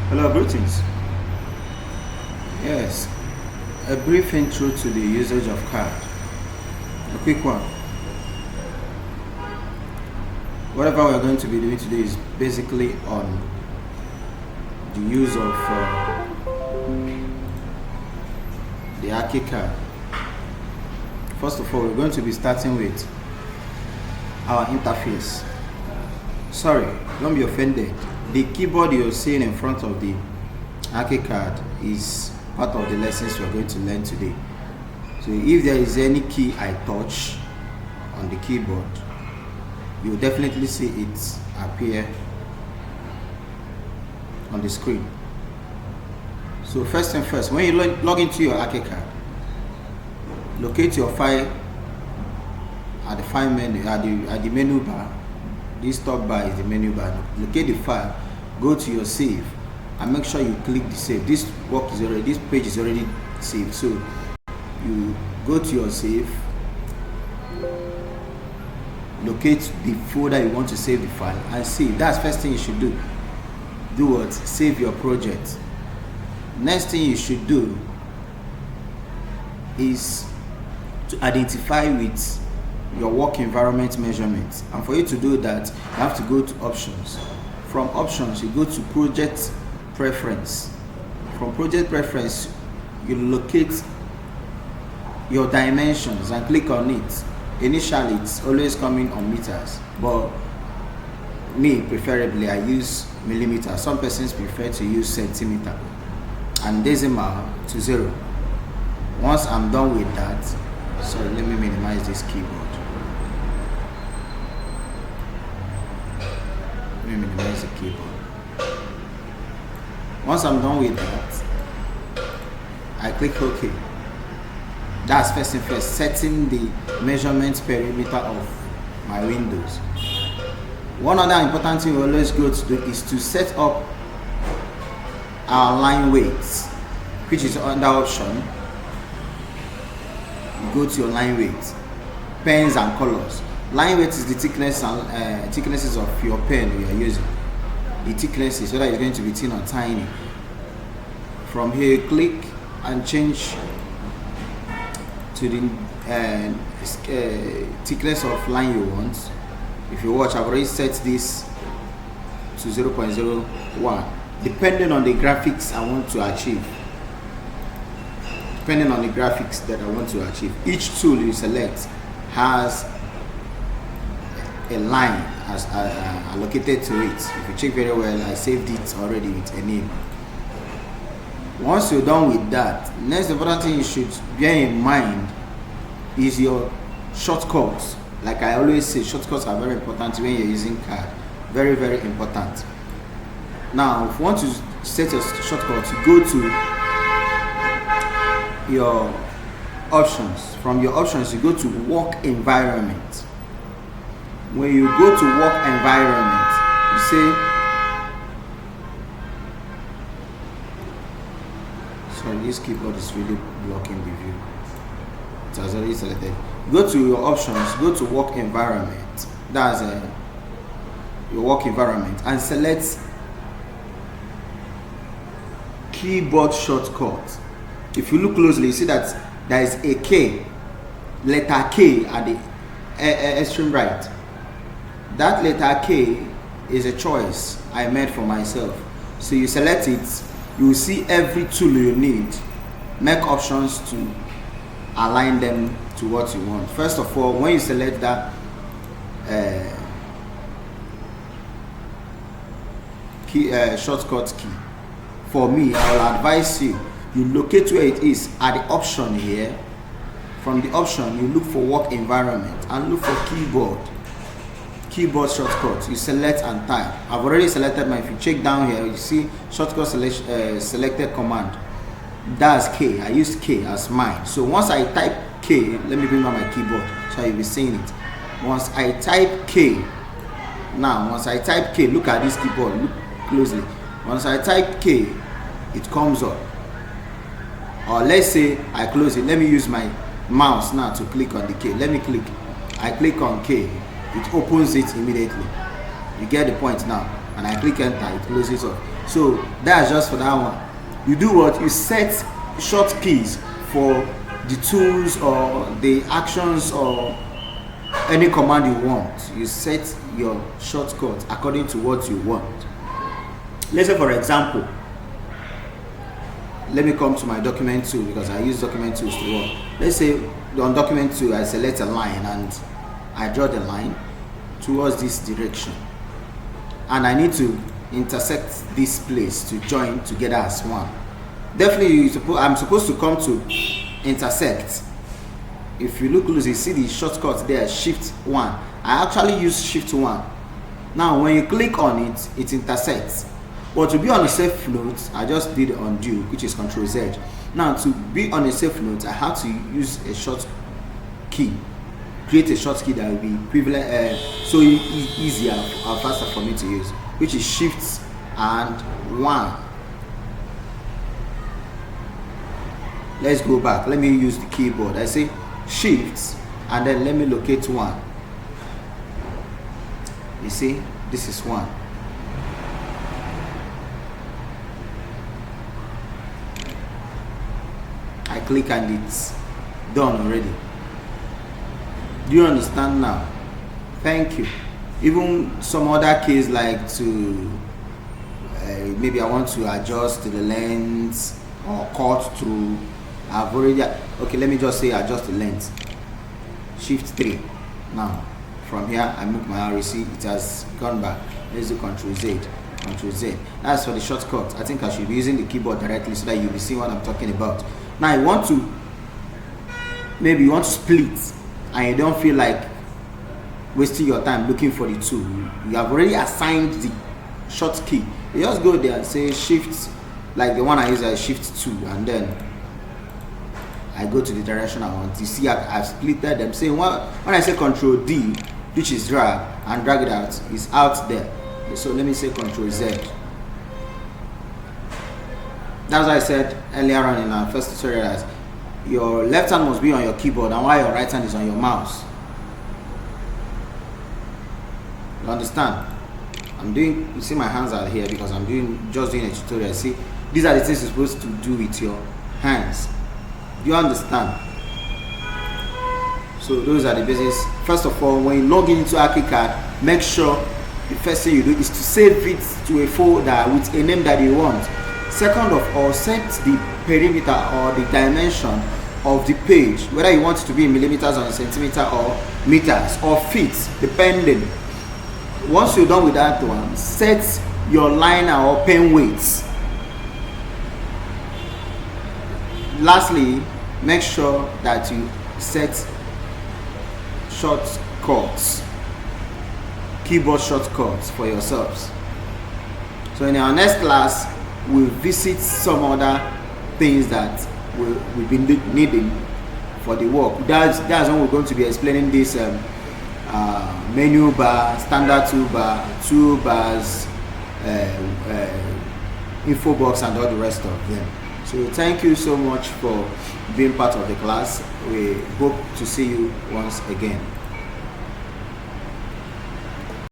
Hello, greetings. Yes, a brief intro to the usage of CAD. A quick one. Whatever we're going to be doing today is basically on the use of the ArchiCAD. First of all, we're going to be starting with our interface. Sorry, don't be offended. The keyboard you're seeing in front of the ArchiCAD is part of the lessons we're going to learn today. So if there is any key I touch on the keyboard, you'll definitely see it appear on the screen. So first and first, when you log into your ArchiCAD, locate your file at the file menu, at the menu bar. This top bar is the menu bar. Locate the file, go to your save, and make sure you click the save. This page is already saved. So you go to your save, locate the folder you want to save the file, and save. That's first thing you should do. Do what? Save your project. Next thing you should do is to identify with your work environment measurements, and for you to do that, you have to go to options. From options, you go to project preference. From project preference, you locate your dimensions and click on it. Initially, it's always coming on meters, but me preferably I use millimeters. Some persons prefer to use centimeter and decimal to 0. Once I'm done with that, so let me minimize this keyboard. Let me minimize the keyboard. Once I'm done with that, I click OK. That's first and first, setting the measurement perimeter of my windows. One other important thing we always go to do is to set up our line weights, which is under option. You go to your line weight, pens and colors. Line weight is the thickness and thicknesses of your pen you are using. The thicknesses, whether it's going to be thin or tiny. From here, click and change to the thickness of line you want. If you watch, I've already set this to 0.01, depending on the graphics I want to achieve. Depending on the graphics that I want to achieve. Each tool you select has a line as allocated to it. If you check very well, I saved it already with a name. Once you're done with that, next important thing you should bear in mind is your shortcuts. Like I always say, shortcuts are very important when you're using CAD. Very, very important. Now, if you want to set your shortcuts, go to your options. From your options, you go to work environment. When you go to work environment, you say, sorry, this keyboard is really blocking the view. It has already selected. Go to your options, go to work environment. That's your work environment, and select keyboard shortcut. If you look closely, you see that there is a K, letter K at the extreme right. That letter K is a choice I made for myself. So you select it, you will see every tool you need. Make options to align them to what you want. First of all, when you select that shortcut key, for me, I will advise you locate where it is at the option here. From the option, you look for work environment and look for keyboard shortcut. You select and type. I've already selected mine. If you check down here, you see shortcut selected command. That's K. I used K as mine. So once I type K, let me bring on my keyboard so you'll be seeing it. Once I type K, look at this keyboard, look closely. Once I type K, it comes up. Or let's say I close it. Let me use my mouse now to click on the K. Let me click. I click on K. It opens it immediately. You get the point now. And I click enter, it closes up. So that's just for that one. You do what? You set shortkeys for the tools or the actions or any command you want. You set your shortcut according to what you want. Let's say, for example, let me come to my document tool, because I use document tools to work. Let's say on document tool I select a line and I draw the line towards this direction, and I need to intersect this place to join together as one. Definitely I'm supposed to come to intersect. If you look close, you see the shortcut there, shift 1. I actually use shift 1. Now when you click on it, it intersects. But to be on a safe note, I just did undo, which is Control Z. Now to be on a safe note, I have to use a short key, create a short key that will be equivalent, so easier or faster for me to use, which is shift and 1. Let's go back. Let me use the keyboard. I say shift and then let me locate 1. You see, this is 1. I click and it's done already. Do you understand now? Thank you. Even some other case, like to maybe I want to adjust the length or cut through. I've already, okay, let me just say adjust the length. Shift 3. Now from here I move my arrow. See, it has gone back. Let's do Control Z. Control Z. That's for the shortcut. I think I should be using the keyboard directly so that you'll be seeing what I'm talking about. Now you want to, maybe you want to split and you don't feel like wasting your time looking for the tool. You have already assigned the short key. You just go there and say shift, like the one I use, I shift 2, and then I go to the direction I want. You see, I've splitted them. Saying when I say Control D, which is drag, and drag it out, it's out there. So let me say Control Z. That's what I said earlier on in our first tutorial, that your left hand must be on your keyboard and while your right hand is on your mouse. You understand? I'm doing, you see my hands are here because I'm just doing a tutorial. See, these are the things you're supposed to do with your hands. Do you understand? So those are the basics. First of all, when you log into ArchiCAD, make sure the first thing you do is to save it to a folder with a name that you want. Second of all, set the perimeter or the dimension of the page, whether you want it to be in millimeters or in centimeter or meters or feet, depending. Once you're done with that one, set your liner or pen weights. Lastly, make sure that you set shortcuts, keyboard shortcuts for yourselves. So in our next class, we'll visit some other things that we've been needing for the work. That's when we're going to be explaining this menu bar, standard toolbars, info box, and all the rest of them. So thank you so much for being part of the class. We hope to see you once again.